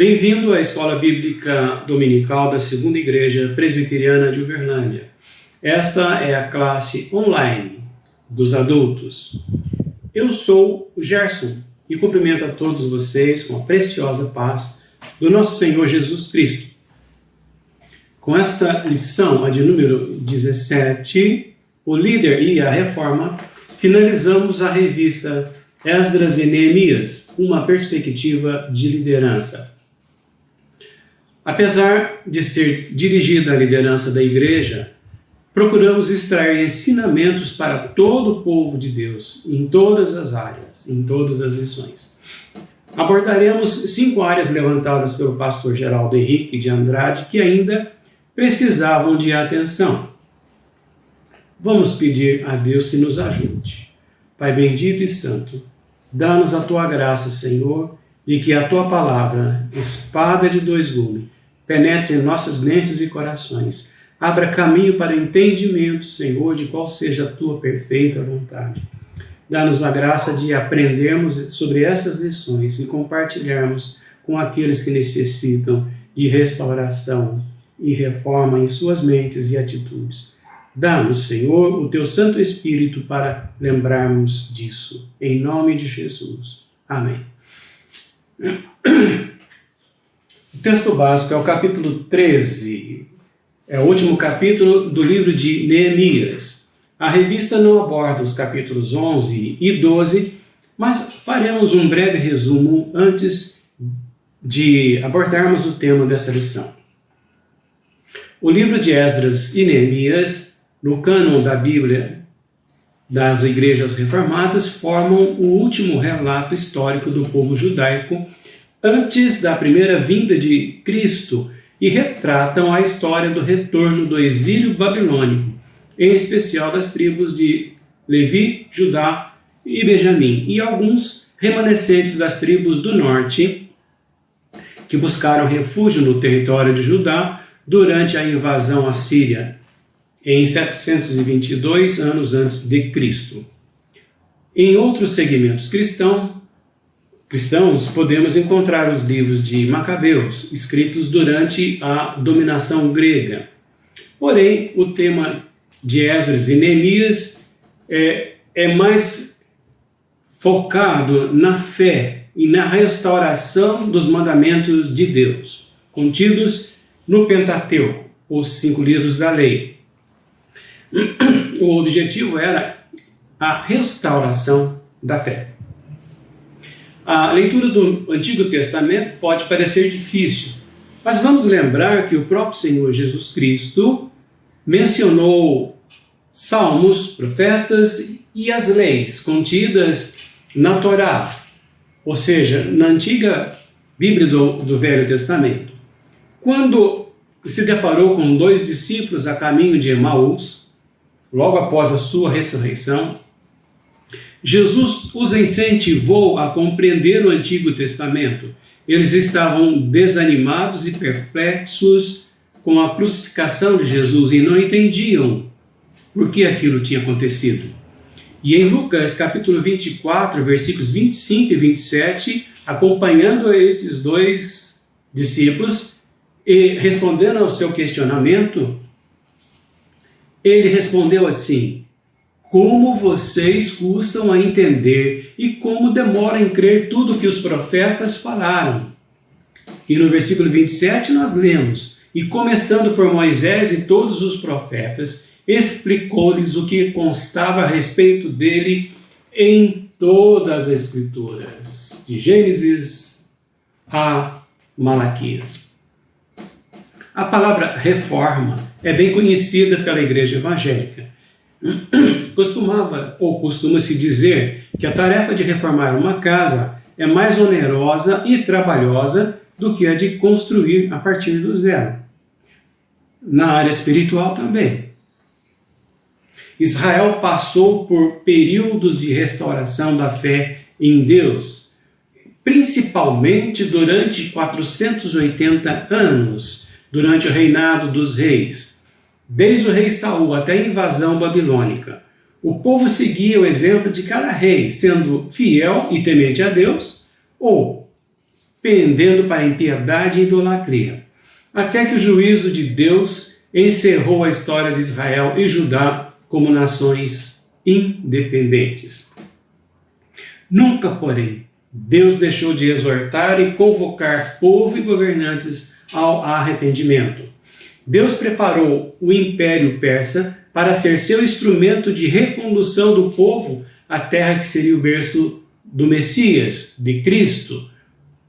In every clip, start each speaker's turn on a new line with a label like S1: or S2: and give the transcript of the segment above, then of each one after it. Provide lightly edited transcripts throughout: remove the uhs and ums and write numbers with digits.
S1: Bem-vindo à Escola Bíblica Dominical da Segunda Igreja Presbiteriana de Uberlândia. Esta é a classe online dos adultos. Eu sou o Gerson e cumprimento a todos vocês com a preciosa paz do nosso Senhor Jesus Cristo. Com essa lição, a de número 17, o líder e a reforma, finalizamos a revista Esdras e Neemias, uma perspectiva de liderança. Apesar de ser dirigida à liderança da igreja, procuramos extrair ensinamentos para todo o povo de Deus, em todas as áreas, em todas as lições. Abordaremos 5 áreas levantadas pelo pastor Geraldo Henrique de Andrade que ainda precisavam de atenção. Vamos pedir a Deus que nos ajude. Pai bendito e santo, dá-nos a tua graça, Senhor, de que a tua palavra, espada de 2 gumes, penetre em nossas mentes e corações. Abra caminho para entendimento, Senhor, de qual seja a tua perfeita vontade. Dá-nos a graça de aprendermos sobre essas lições e compartilharmos com aqueles que necessitam de restauração e reforma em suas mentes e atitudes. Dá-nos, Senhor, o teu Santo Espírito para lembrarmos disso. Em nome de Jesus. Amém. O texto básico é o capítulo 13. É o último capítulo do livro de Neemias. A revista não aborda os capítulos 11 e 12, mas faremos um breve resumo antes de abordarmos o tema dessa lição. O livro de Esdras e Neemias, no cânon da Bíblia das igrejas reformadas, formam o último relato histórico do povo judaico antes da primeira vinda de Cristo e retratam a história do retorno do exílio babilônico, em especial das tribos de Levi, Judá e Benjamim, e alguns remanescentes das tribos do norte que buscaram refúgio no território de Judá durante a invasão assíria, em 722 anos antes de Cristo. Em outros segmentos cristãos, podemos encontrar os livros de Macabeus, escritos durante a dominação grega. Porém, o tema de Esdras e Neemias é mais focado na fé e na restauração dos mandamentos de Deus, contidos no Pentateuco, os 5 livros da lei. O objetivo era a restauração da fé. A leitura do Antigo Testamento pode parecer difícil, mas vamos lembrar que o próprio Senhor Jesus Cristo mencionou salmos, profetas e as leis contidas na Torá, ou seja, na antiga Bíblia do Velho Testamento. Quando se deparou com 2 discípulos a caminho de Emaús, logo após a sua ressurreição, Jesus os incentivou a compreender o Antigo Testamento. Eles estavam desanimados e perplexos com a crucificação de Jesus e não entendiam por que aquilo tinha acontecido. E em Lucas capítulo 24, versículos 25 e 27, acompanhando a esses 2 discípulos e respondendo ao seu questionamento, ele respondeu assim: como vocês custam a entender e como demoram em crer tudo que os profetas falaram. E no versículo 27 nós lemos: e começando por Moisés e todos os profetas, explicou-lhes o que constava a respeito dele em todas as Escrituras, de Gênesis a Malaquias. A palavra reforma é bem conhecida pela igreja evangélica. Costuma-se dizer que a tarefa de reformar uma casa é mais onerosa e trabalhosa do que a de construir a partir do zero. Na área espiritual também. Israel passou por períodos de restauração da fé em Deus, principalmente durante 480 anos, durante o reinado dos reis. Desde o rei Saul até a invasão babilônica, o povo seguia o exemplo de cada rei, sendo fiel e temente a Deus, ou pendendo para a impiedade e idolatria, até que o juízo de Deus encerrou a história de Israel e Judá como nações independentes. Nunca, porém, Deus deixou de exortar e convocar povo e governantes ao arrependimento. Deus preparou o Império Persa para ser seu instrumento de recondução do povo à terra que seria o berço do Messias, de Cristo,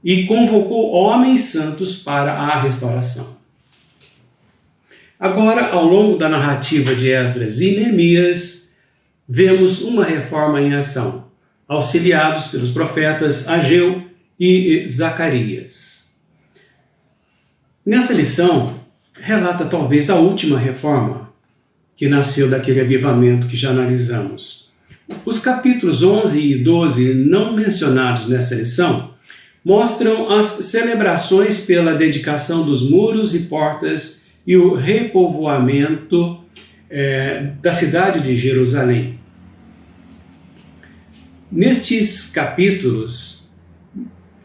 S1: e convocou homens santos para a restauração. Agora, ao longo da narrativa de Esdras e Neemias, vemos uma reforma em ação, auxiliados pelos profetas Ageu e Zacarias. Nessa lição, relata talvez a última reforma que nasceu daquele avivamento que já analisamos. Os capítulos 11 e 12, não mencionados nessa lição, mostram as celebrações pela dedicação dos muros e portas e o repovoamento da cidade de Jerusalém. Nestes capítulos,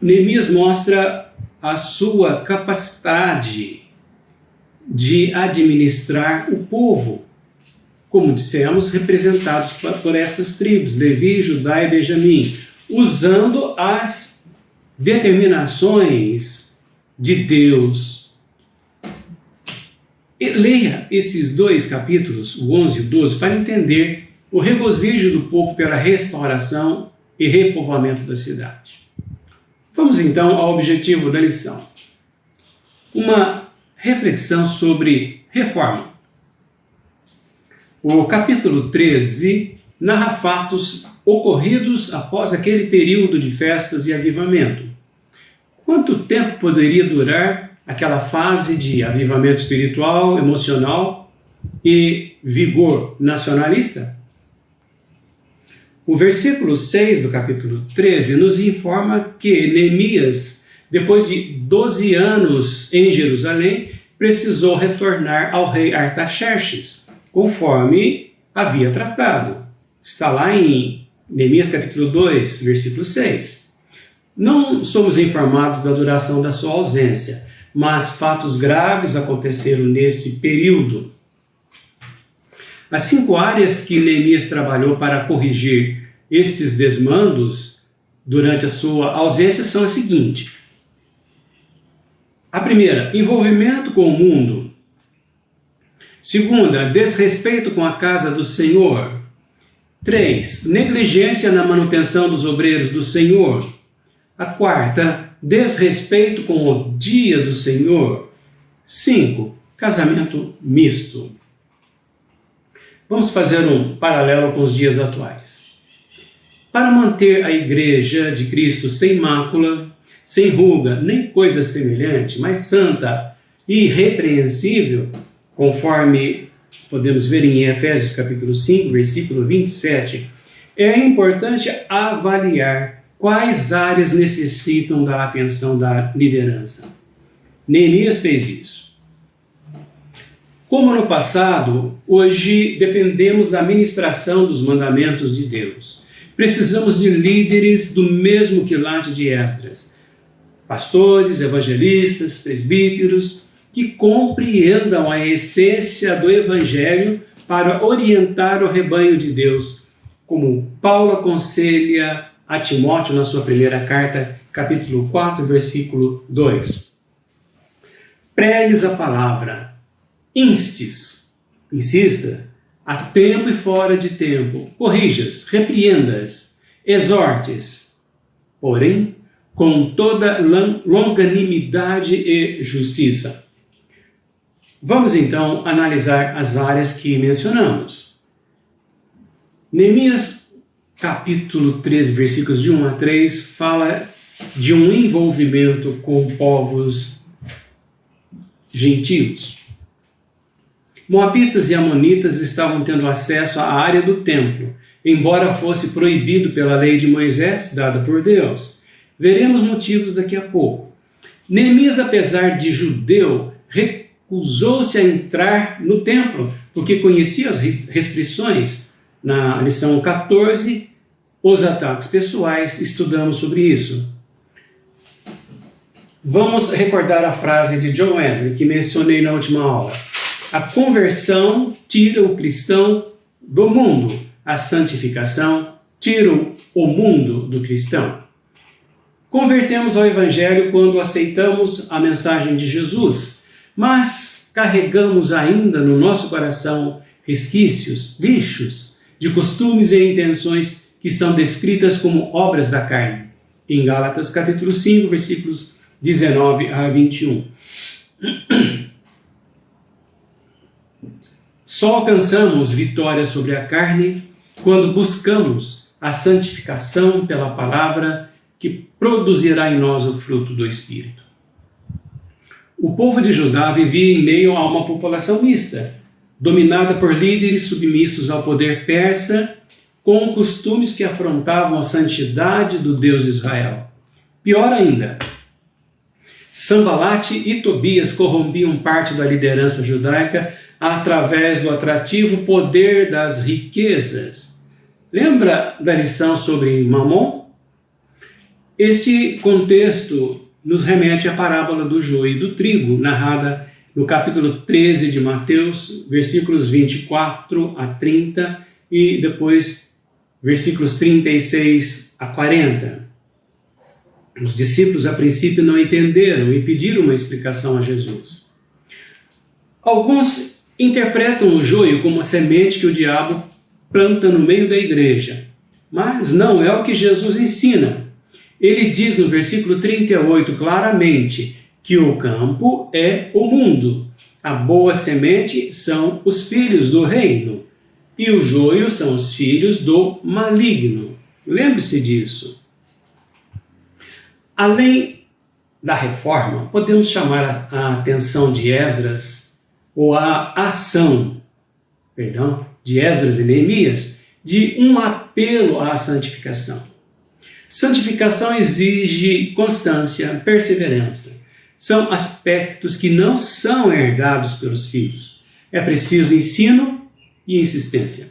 S1: Neemias mostra a sua capacidade de administrar o povo, como dissemos, representados por essas tribos, Levi, Judá e Benjamim, usando as determinações de Deus. E leia esses dois capítulos, o 11 e o 12, para entender o regozijo do povo pela restauração e repovoamento da cidade. Vamos então ao objetivo da lição. Uma reflexão sobre reforma. O capítulo 13 narra fatos ocorridos após aquele período de festas e avivamento. Quanto tempo poderia durar aquela fase de avivamento espiritual, emocional e vigor nacionalista? O versículo 6 do capítulo 13 nos informa que Neemias, depois de 12 anos em Jerusalém, precisou retornar ao rei Artaxerxes, conforme havia tratado. Está lá em Neemias capítulo 2, versículo 6. Não somos informados da duração da sua ausência, mas fatos graves aconteceram nesse período. As 5 áreas que Neemias trabalhou para corrigir estes desmandos durante a sua ausência são as seguintes. A primeira, envolvimento com o mundo. Segunda, desrespeito com a casa do Senhor. 3, negligência na manutenção dos obreiros do Senhor. A quarta, desrespeito com o dia do Senhor. 5, casamento misto. Vamos fazer um paralelo com os dias atuais. Para manter a igreja de Cristo sem mácula, sem ruga, nem coisa semelhante, mas santa e irrepreensível, conforme podemos ver em Efésios capítulo 5, versículo 27, é importante avaliar quais áreas necessitam da atenção da liderança. Neemias fez isso. Como no passado, hoje dependemos da ministração dos mandamentos de Deus. Precisamos de líderes do mesmo quilate de Esdras, pastores, evangelistas, presbíteros, que compreendam a essência do Evangelho para orientar o rebanho de Deus, como Paulo aconselha a Timóteo na sua primeira carta, capítulo 4, versículo 2. Pregues a palavra, instes, insista, a tempo e fora de tempo, corrijas, repreendas, exortes, porém, com toda longanimidade e justiça. Vamos então analisar as áreas que mencionamos. Neemias, capítulo 13, versículos de 1 a 3, fala de um envolvimento com povos gentios. Moabitas e amonitas estavam tendo acesso à área do templo, embora fosse proibido pela lei de Moisés, dada por Deus. Veremos motivos daqui a pouco. Neemias, apesar de judeu, recusou-se a entrar no templo, porque conhecia as restrições. Na lição 14, os ataques pessoais, estudamos sobre isso. Vamos recordar a frase de John Wesley que mencionei na última aula. A conversão tira o cristão do mundo. A santificação tira o mundo do cristão. Convertemos ao Evangelho quando aceitamos a mensagem de Jesus, mas carregamos ainda no nosso coração resquícios, lixos, de costumes e intenções que são descritas como obras da carne. Em Gálatas capítulo 5, versículos 19 a 21. Só alcançamos vitória sobre a carne quando buscamos a santificação pela palavra que produzirá em nós o fruto do Espírito. O povo de Judá vivia em meio a uma população mista, dominada por líderes submissos ao poder persa, com costumes que afrontavam a santidade do Deus de Israel. Pior ainda, Sanbalate e Tobias corrompiam parte da liderança judaica através do atrativo poder das riquezas. Lembra da lição sobre Mamon? Este contexto nos remete à parábola do joio e do trigo, narrada no capítulo 13 de Mateus, versículos 24 a 30 e depois versículos 36 a 40. Os discípulos, a princípio, não entenderam e pediram uma explicação a Jesus. Alguns interpretam o joio como a semente que o diabo planta no meio da igreja, mas não é o que Jesus ensina. Ele diz no versículo 38 claramente que o campo é o mundo, a boa semente são os filhos do reino e o joio são os filhos do maligno. Lembre-se disso. Além da reforma, podemos chamar a atenção de Esdras, ou a ação, de Esdras e Neemias, de um apelo à santificação. Santificação exige constância, perseverança. São aspectos que não são herdados pelos filhos. É preciso ensino e insistência.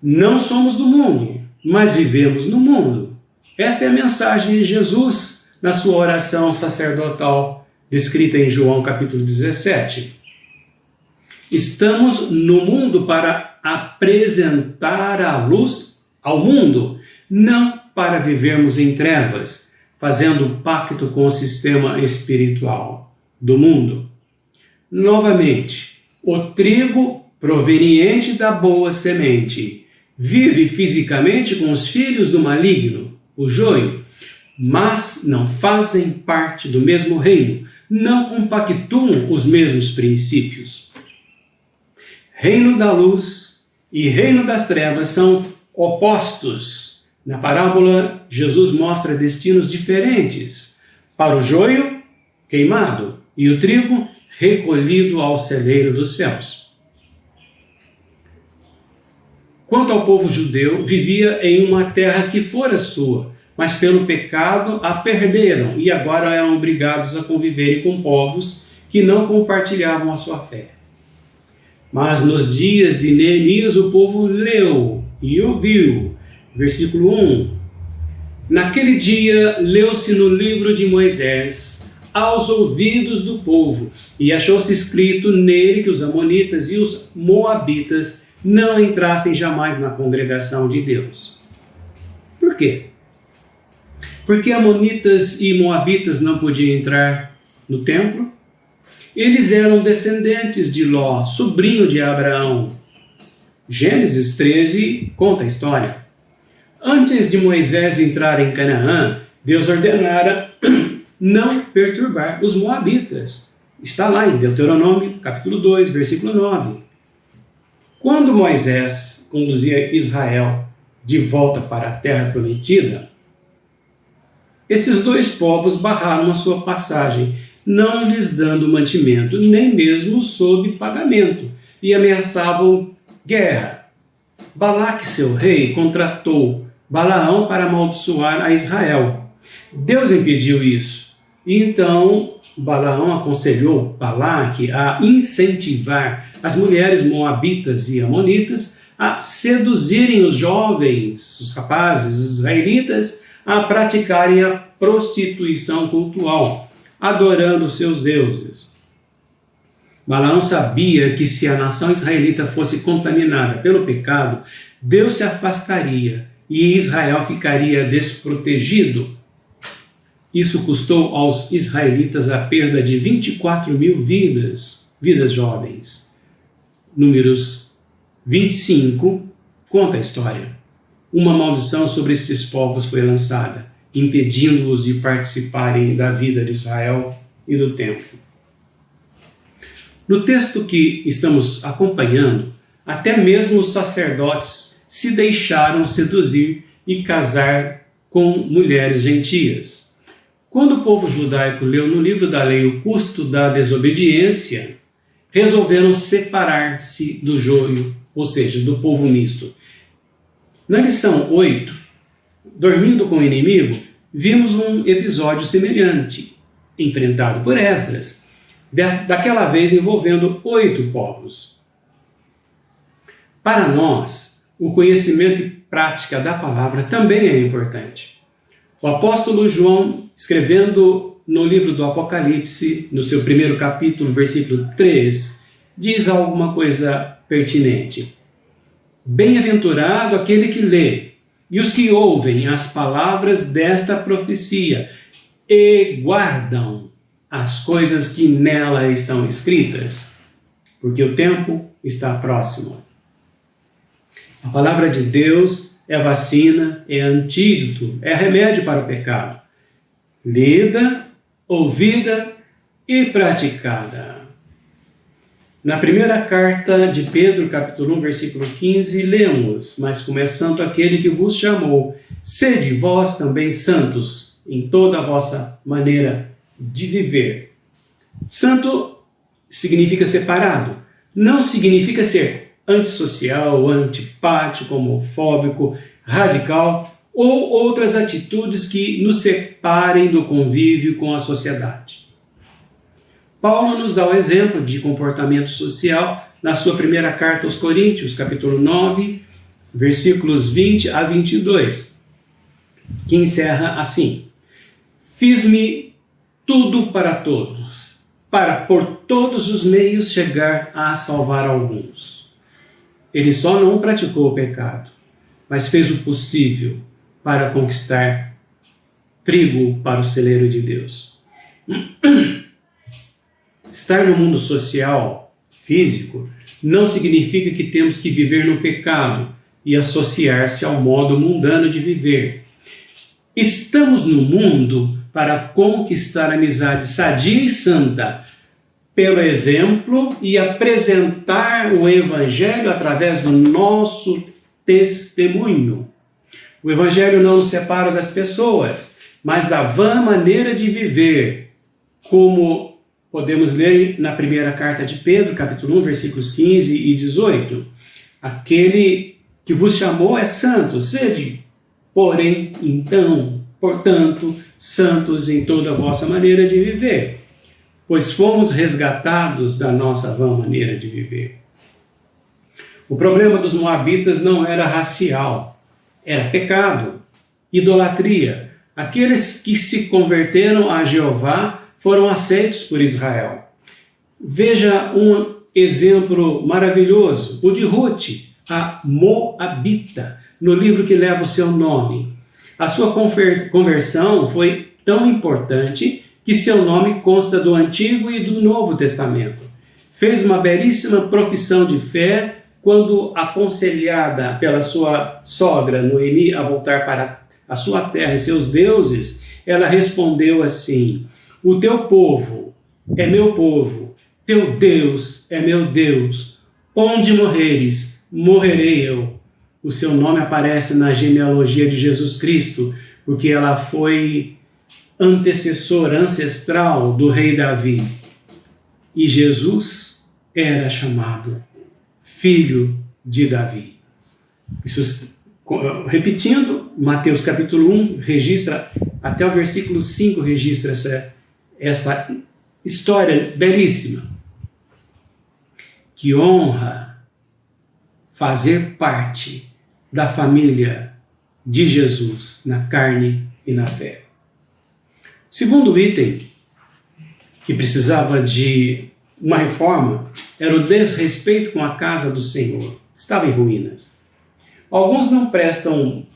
S1: Não somos do mundo, mas vivemos no mundo. Esta é a mensagem de Jesus na sua oração sacerdotal, descrita em João capítulo 17. Estamos no mundo para apresentar a luz ao mundo, não para vivermos em trevas, fazendo pacto com o sistema espiritual do mundo. Novamente, o trigo proveniente da boa semente vive fisicamente com os filhos do maligno, o joio, mas não fazem parte do mesmo reino, não compactuam os mesmos princípios. Reino da luz e reino das trevas são opostos. Na parábola, Jesus mostra destinos diferentes. Para o joio, queimado, e o trigo, recolhido ao celeiro dos céus. Quanto ao povo judeu, vivia em uma terra que fora sua, mas pelo pecado a perderam e agora eram obrigados a conviverem com povos que não compartilhavam a sua fé. Mas nos dias de Neemias o povo leu e ouviu. Versículo 1. Naquele dia leu-se no livro de Moisés aos ouvidos do povo, e achou-se escrito nele que os amonitas e os moabitas não entrassem jamais na congregação de Deus. Por quê? Porque amonitas e moabitas não podiam entrar no templo? Eles eram descendentes de Ló, sobrinho de Abraão. Gênesis 13 conta a história. Antes de Moisés entrar em Canaã, Deus ordenara não perturbar os moabitas. Está lá em Deuteronômio, capítulo 2, versículo 9. Quando Moisés conduzia Israel de volta para a terra prometida, esses dois povos barraram a sua passagem, não lhes dando mantimento, nem mesmo sob pagamento, e ameaçavam guerra. Balaque, seu rei, contratou Balaão para amaldiçoar a Israel. Deus impediu isso. E então Balaão aconselhou Balaque a incentivar as mulheres moabitas e amonitas a seduzirem os jovens, os rapazes israelitas, a praticarem a prostituição cultual, adorando seus deuses. Balaão sabia que se a nação israelita fosse contaminada pelo pecado, Deus se afastaria e Israel ficaria desprotegido. Isso custou aos israelitas a perda de 24.000 vidas jovens. Números 25 conta a história. Uma maldição sobre estes povos foi lançada, impedindo-os de participarem da vida de Israel e do templo. No texto que estamos acompanhando, até mesmo os sacerdotes se deixaram seduzir e casar com mulheres gentias. Quando o povo judaico leu no livro da lei o custo da desobediência, resolveram separar-se do joio, ou seja, do povo misto. Na lição 8, dormindo com o inimigo, vimos um episódio semelhante, enfrentado por Esdras, daquela vez envolvendo 8 povos. Para nós, o conhecimento e prática da palavra também é importante. O apóstolo João, escrevendo no livro do Apocalipse, no seu primeiro capítulo, versículo 3, diz alguma coisa pertinente. Bem-aventurado aquele que lê, e os que ouvem as palavras desta profecia, e guardam as coisas que nela estão escritas, porque o tempo está próximo. A palavra de Deus é vacina, é antídoto, é remédio para o pecado. Lida, ouvida e praticada. Na primeira carta de Pedro, capítulo 1, versículo 15, lemos: mas como é santo aquele que vos chamou, sede vós também santos em toda a vossa maneira de viver. Santo significa separado, não significa ser antissocial, antipático, homofóbico, radical ou outras atitudes que nos separem do convívio com a sociedade. Paulo nos dá o exemplo de comportamento social na sua primeira carta aos Coríntios, capítulo 9, versículos 20 a 22, que encerra assim: fiz-me tudo para todos, para por todos os meios chegar a salvar alguns. Ele só não praticou o pecado, mas fez o possível para conquistar trigo para o celeiro de Deus. Estar no mundo social, físico, não significa que temos que viver no pecado e associar-se ao modo mundano de viver. Estamos no mundo para conquistar amizade sadia e santa, pelo exemplo e apresentar o Evangelho através do nosso testemunho. O Evangelho não nos separa das pessoas, mas da vã maneira de viver, como podemos ler na primeira carta de Pedro, capítulo 1, versículos 15 e 18. Aquele que vos chamou é santo, sede, porém, então, portanto, santos em toda a vossa maneira de viver, pois fomos resgatados da nossa vã maneira de viver. O problema dos moabitas não era racial, era pecado, idolatria. Aqueles que se converteram a Jeová foram aceitos por Israel. Veja um exemplo maravilhoso, o de Ruth, a Moabita, no livro que leva o seu nome. A sua conversão foi tão importante que seu nome consta do Antigo e do Novo Testamento. Fez uma belíssima profissão de fé quando, aconselhada pela sua sogra Noemi a voltar para a sua terra e seus deuses, ela respondeu assim: o teu povo é meu povo, teu Deus é meu Deus. Onde morreres, morrerei eu. O seu nome aparece na genealogia de Jesus Cristo, porque ela foi antecessora, ancestral do rei Davi. E Jesus era chamado filho de Davi. Isso, repetindo, Mateus capítulo 1 registra, até o versículo 5 registra essa história belíssima. Que honra fazer parte da família de Jesus na carne e na fé. Segundo item que precisava de uma reforma era o desrespeito com a casa do Senhor. Estava em ruínas. Alguns não prestam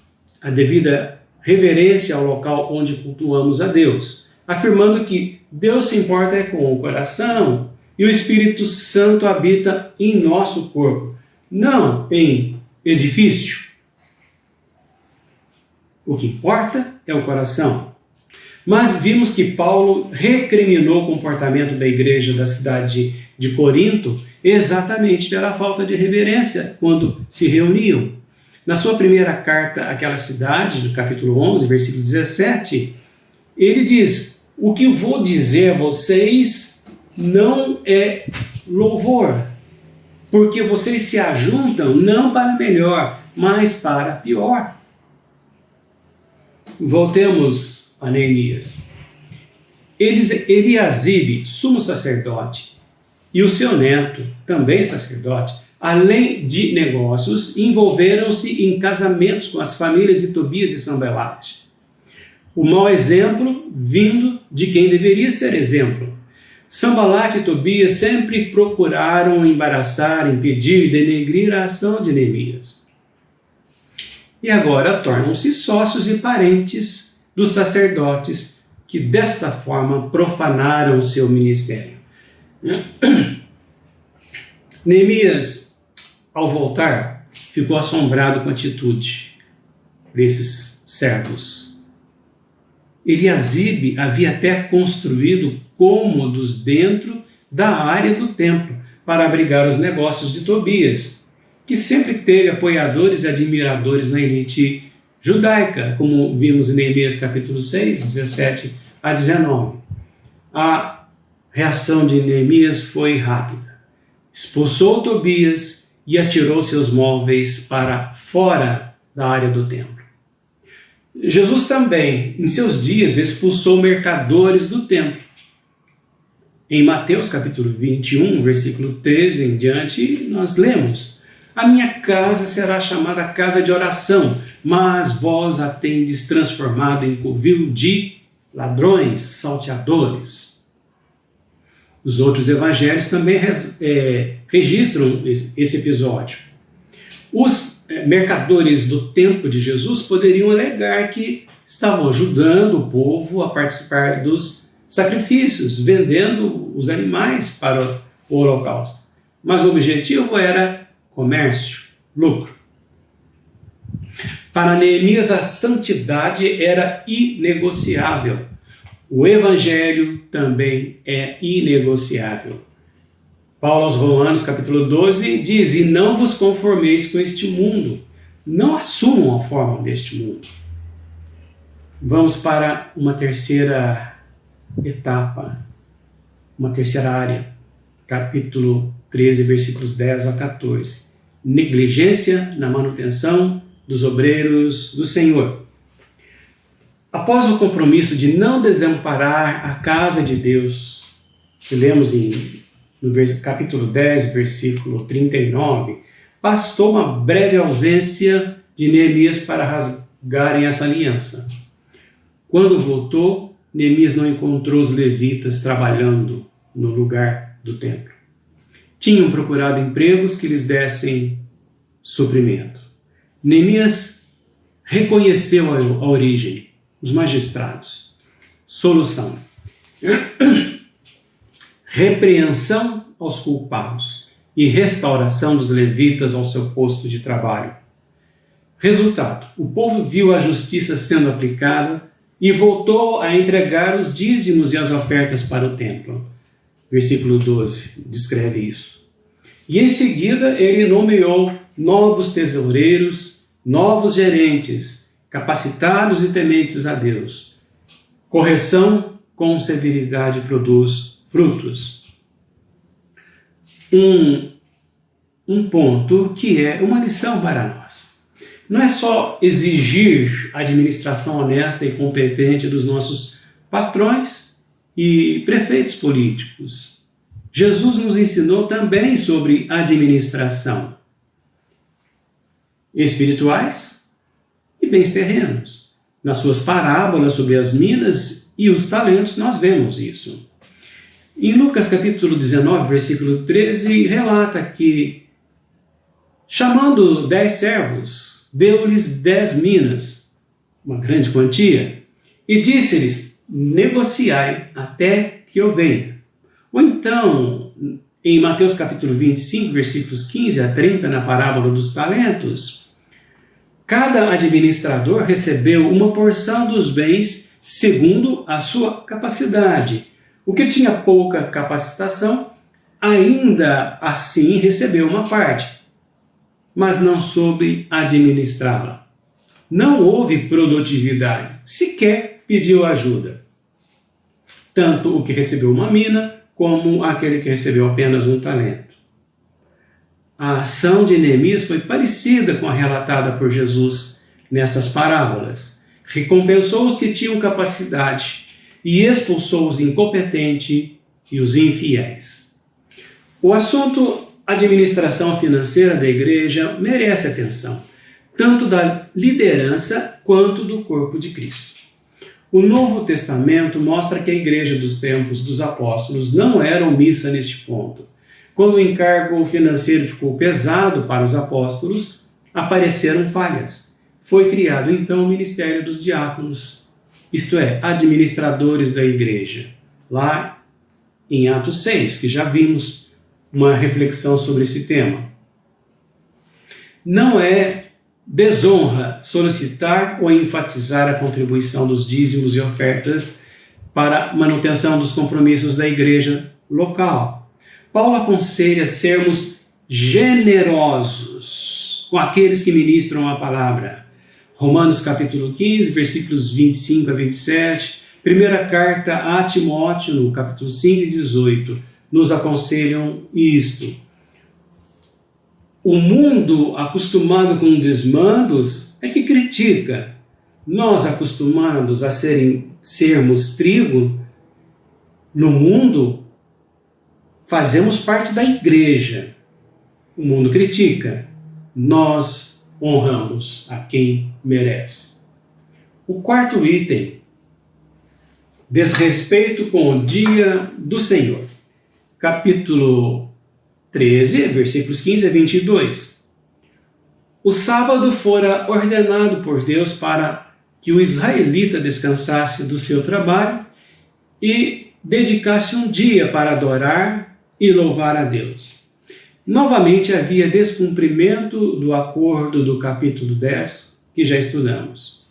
S1: a devida reverência ao local onde cultuamos a Deus, afirmando que Deus se importa é com o coração e o Espírito Santo habita em nosso corpo, não em edifício. O que importa é o coração. Mas vimos que Paulo recriminou o comportamento da igreja da cidade de Corinto exatamente pela falta de reverência quando se reuniam. Na sua primeira carta àquela cidade, no capítulo 11, versículo 17, ele diz: o que vou dizer a vocês não é louvor, porque vocês se ajuntam não para melhor, mas para pior. Voltemos a Neemias. Eliasibe, sumo sacerdote, e o seu neto, também sacerdote, além de negócios, envolveram-se em casamentos com as famílias de Tobias e Sanbalate. O mau exemplo vindo de quem deveria ser exemplo. Sanbalate e Tobias sempre procuraram embaraçar, impedir e denegrir a ação de Neemias. E agora tornam-se sócios e parentes dos sacerdotes que desta forma profanaram o seu ministério. Neemias, ao voltar, ficou assombrado com a atitude desses servos. Eliasibe havia até construído cômodos dentro da área do templo para abrigar os negócios de Tobias, que sempre teve apoiadores e admiradores na elite judaica, como vimos em Neemias capítulo 6, 17 a 19. A reação de Neemias foi rápida. Expulsou Tobias e atirou seus móveis para fora da área do templo. Jesus também, em seus dias, expulsou mercadores do templo. Em Mateus capítulo 21, versículo 13 em diante, nós lemos: a minha casa será chamada casa de oração, mas vós a tendes transformado em covil de ladrões, salteadores. Os outros evangelhos também registram esse episódio. Os mercadores do templo de Jesus poderiam alegar que estavam ajudando o povo a participar dos sacrifícios, vendendo os animais para o holocausto. Mas o objetivo era comércio, lucro. Para Neemias, a santidade era inegociável. O evangelho também é inegociável. Paulo aos Romanos, capítulo 12, diz: e não vos conformeis com este mundo, não assumam a forma deste mundo. Vamos para uma terceira etapa, uma terceira área, capítulo 13, versículos 10 a 14. Negligência na manutenção dos obreiros do Senhor. Após o compromisso de não desamparar a casa de Deus, que lemos no capítulo 10, versículo 39, bastou uma breve ausência de Neemias para rasgarem essa aliança. Quando voltou, Neemias não encontrou os levitas trabalhando no lugar do templo. Tinham procurado empregos que lhes dessem suprimento. Neemias reconheceu a origem, os magistrados. Solução: repreensão aos culpados e restauração dos levitas ao seu posto de trabalho. Resultado: o povo viu a justiça sendo aplicada e voltou a entregar os dízimos e as ofertas para o templo. Versículo 12 descreve isso. E em seguida ele nomeou novos tesoureiros, novos gerentes, capacitados e tementes a Deus. Correção com severidade produz frutos. Um ponto que é uma lição para nós. Não é só exigir a administração honesta e competente dos nossos patrões e prefeitos políticos. Jesus nos ensinou também sobre administração espirituais e bens terrenos. Nas suas parábolas sobre as minas e os talentos, nós vemos isso. Em Lucas capítulo 19, versículo 13, relata que, chamando 10 servos, deu-lhes 10 minas, uma grande quantia, e disse-lhes: negociai até que eu venha. Ou então, em Mateus capítulo 25, versículos 15 a 30, na parábola dos talentos, cada administrador recebeu uma porção dos bens segundo a sua capacidade. O que tinha pouca capacitação, ainda assim recebeu uma parte, mas não soube administrá-la. Não houve produtividade, sequer pediu ajuda. Tanto o que recebeu uma mina, como aquele que recebeu apenas um talento. A ação de Neemias foi parecida com a relatada por Jesus nessas parábolas. Recompensou os que tinham capacidade e expulsou os incompetentes e os infiéis. O assunto administração financeira da igreja merece atenção, tanto da liderança quanto do corpo de Cristo. O Novo Testamento mostra que a igreja dos tempos dos apóstolos não era omissa neste ponto. Quando o encargo financeiro ficou pesado para os apóstolos, apareceram falhas. Foi criado então o ministério dos diáconos, isto é, administradores da igreja. Lá em Atos 6, que já vimos uma reflexão sobre esse tema. Não é desonra solicitar ou enfatizar a contribuição dos dízimos e ofertas para a manutenção dos compromissos da igreja local. Paulo aconselha sermos generosos com aqueles que ministram a palavra. Romanos capítulo 15, versículos 25 a 27, primeira carta a Timóteo, no capítulo 5 e 18, nos aconselham isto. O mundo acostumado com desmandos é que critica. Nós acostumados a sermos trigo no mundo, fazemos parte da igreja. O mundo critica. Nós honramos a quem merece. O quarto item: desrespeito com o dia do Senhor. Capítulo 13, versículos 15 a 22. O sábado fora ordenado por Deus para que o israelita descansasse do seu trabalho e dedicasse um dia para adorar e louvar a Deus. Novamente havia descumprimento do acordo do capítulo 10, que já estudamos.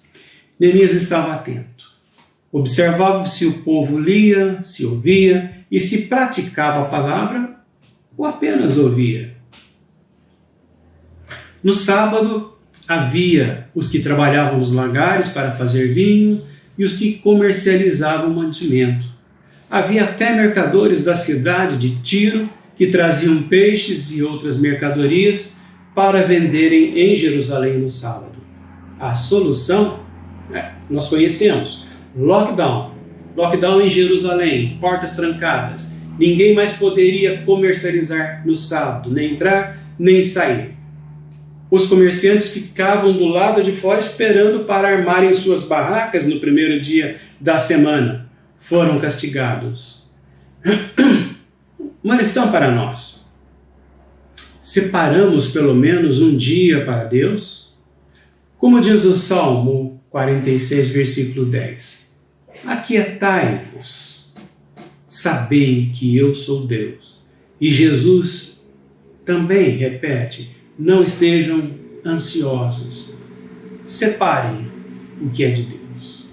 S1: Neemias estava atento. Observava se o povo lia, se ouvia e se praticava a palavra ou apenas ouvia. No sábado, havia os que trabalhavam nos lagares para fazer vinho e os que comercializavam mantimento. Havia até mercadores da cidade de Tiro que traziam peixes e outras mercadorias para venderem em Jerusalém no sábado. A solução, nós conhecemos: lockdown em Jerusalém, portas trancadas. Ninguém mais poderia comercializar no sábado, nem entrar, nem sair. Os comerciantes ficavam do lado de fora esperando para armarem suas barracas no primeiro dia da semana. Foram castigados. Uma lição para nós: separamos pelo menos um dia para Deus? Como diz o Salmo 46, versículo 10: aquietai-vos, sabei que eu sou Deus. E Jesus também repete: não estejam ansiosos, separem o que é de Deus.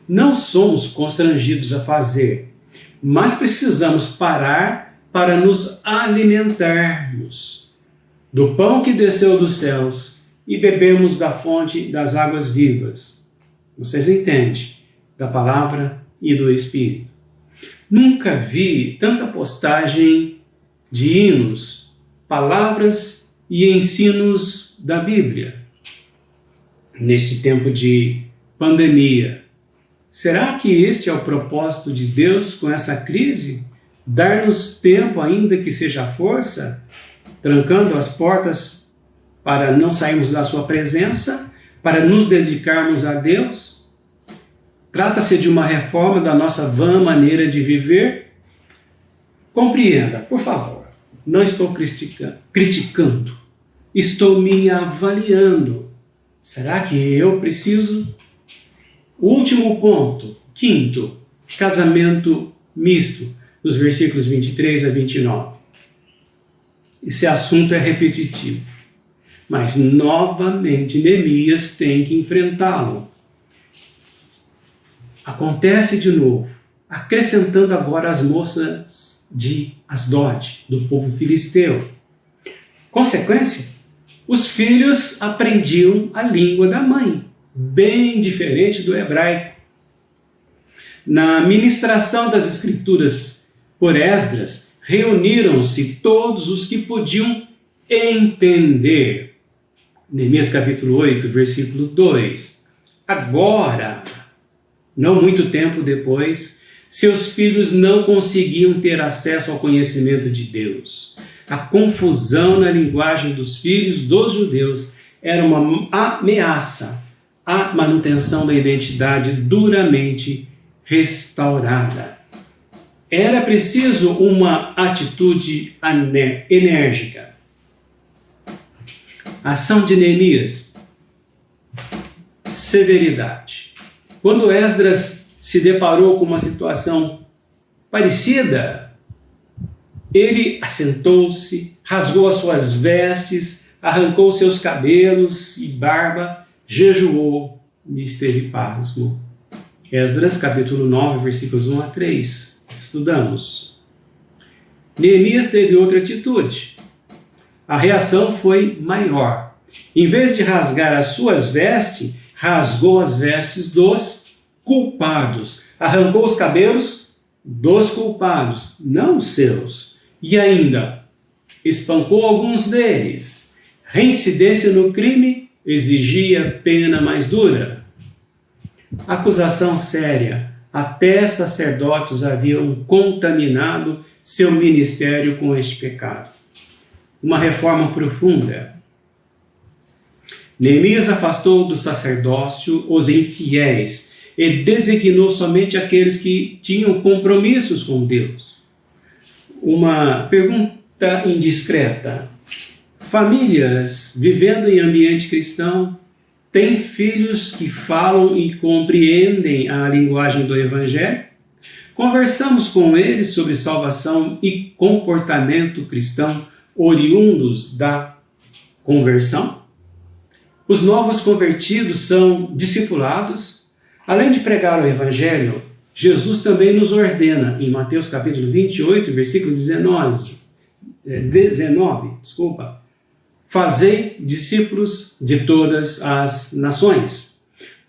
S1: Não somos constrangidos a fazer, mas precisamos parar para nos alimentarmos do pão que desceu dos céus e bebemos da fonte das águas vivas. Vocês entendem? Da palavra e do Espírito. Nunca vi tanta postagem de hinos, palavras e ensinos da Bíblia neste tempo de pandemia. Será que este é o propósito de Deus com essa crise? Dar-nos tempo, ainda que seja força, trancando as portas para não sairmos da sua presença, para nos dedicarmos a Deus? Trata-se de uma reforma da nossa vã maneira de viver, Compreenda, por favor. Não estou criticando. Estou me avaliando. Será que eu preciso? O último ponto, quinto, casamento misto, nos versículos 23 a 29. Esse assunto é repetitivo, mas novamente Neemias tem que enfrentá-lo. Acontece de novo, acrescentando agora as moças de Asdod, do povo filisteu. Consequência, os filhos aprendiam a língua da mãe, bem diferente do hebraico. Na ministração das Escrituras por Esdras, reuniram-se todos os que podiam entender. Neemias capítulo 8, versículo 2. Agora, não muito tempo depois, seus filhos não conseguiam ter acesso ao conhecimento de Deus. A confusão na linguagem dos filhos dos judeus era uma ameaça à manutenção da identidade duramente restaurada. Era preciso uma atitude enérgica. Ação de Neemias. Severidade. Quando Esdras se deparou com uma situação parecida, ele assentou-se, rasgou as suas vestes, arrancou seus cabelos e barba, jejuou e esteve pasmo. Esdras, capítulo 9, versículos 1 a 3. Estudamos. Neemias teve outra atitude. A reação foi maior. Em vez de rasgar as suas vestes, rasgou as vestes dos culpados. Arrancou os cabelos dos culpados, não os seus. E ainda, espancou alguns deles. Reincidência no crime exigia pena mais dura. Acusação séria. Até sacerdotes haviam contaminado seu ministério com este pecado. Uma reforma profunda. Neemias afastou do sacerdócio os infiéis e designou somente aqueles que tinham compromissos com Deus. Uma pergunta indiscreta. Famílias vivendo em ambiente cristão têm filhos que falam e compreendem a linguagem do Evangelho? Conversamos com eles sobre salvação e comportamento cristão oriundos da conversão? Os novos convertidos são discipulados? Além de pregar o Evangelho, Jesus também nos ordena, em Mateus capítulo 28, versículo 19, fazei discípulos de todas as nações.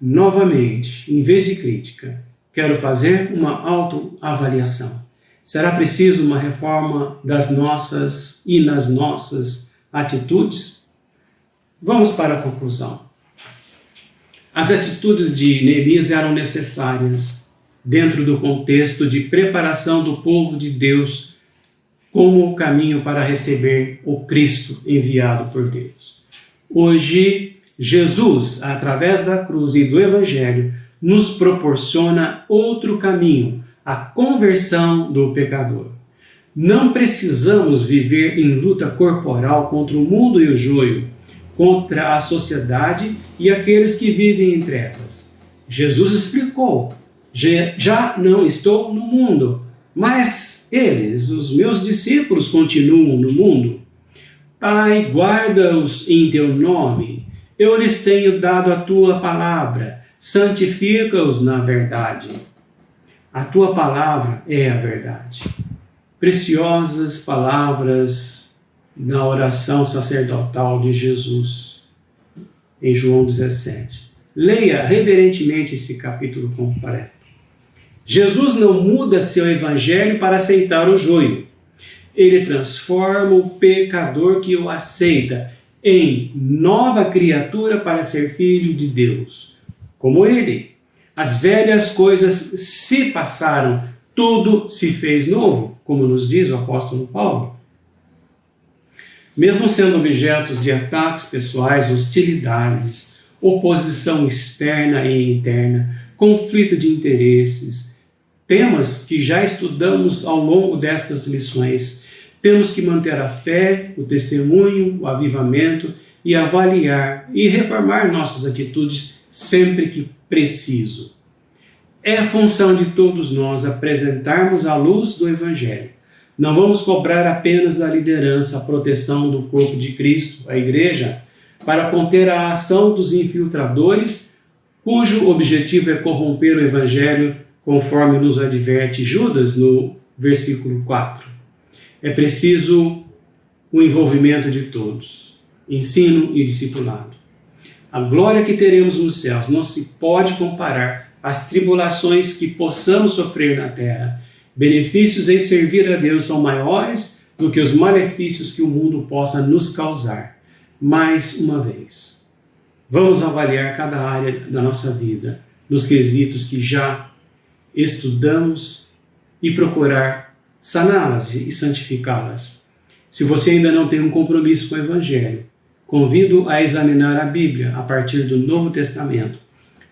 S1: Novamente, em vez de crítica, quero fazer uma autoavaliação. Será preciso uma reforma das nossas e nas nossas atitudes? Vamos para a conclusão. As atitudes de Neemias eram necessárias dentro do contexto de preparação do povo de Deus como o caminho para receber o Cristo enviado por Deus. Hoje, Jesus, através da cruz e do Evangelho, nos proporciona outro caminho, a conversão do pecador. Não precisamos viver em luta corporal contra o mundo e o joio, contra a sociedade e aqueles que vivem em trevas. Jesus explicou: já não estou no mundo, mas eles, os meus discípulos, continuam no mundo. Pai, guarda-os em teu nome. Eu lhes tenho dado a tua palavra. Santifica-os na verdade. A tua palavra é a verdade. Preciosas palavras na oração sacerdotal de Jesus, em João 17. Leia reverentemente esse capítulo completo. Jesus não muda seu evangelho para aceitar o joio. Ele transforma o pecador que o aceita em nova criatura para ser filho de Deus. Como ele, as velhas coisas se passaram, tudo se fez novo, como nos diz o apóstolo Paulo. Mesmo sendo objetos de ataques pessoais, hostilidades, oposição externa e interna, conflito de interesses, temas que já estudamos ao longo destas lições. Temos que manter a fé, o testemunho, o avivamento e avaliar e reformar nossas atitudes sempre que preciso. É função de todos nós apresentarmos a luz do Evangelho. Não vamos cobrar apenas da liderança a proteção do corpo de Cristo, a Igreja, para conter a ação dos infiltradores, cujo objetivo é corromper o Evangelho, conforme nos adverte Judas no versículo 4. É preciso o envolvimento de todos, ensino e discipulado. A glória que teremos nos céus não se pode comparar às tribulações que possamos sofrer na terra. Benefícios em servir a Deus são maiores do que os malefícios que o mundo possa nos causar. Mais uma vez, vamos avaliar cada área da nossa vida, nos quesitos que já estudamos e procurar saná-las e santificá-las. Se você ainda não tem um compromisso com o Evangelho, convido a examinar a Bíblia a partir do Novo Testamento.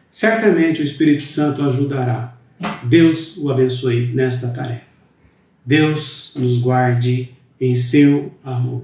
S1: Certamente o Espírito Santo o ajudará. Deus o abençoe nesta tarefa. Deus nos guarde em seu amor.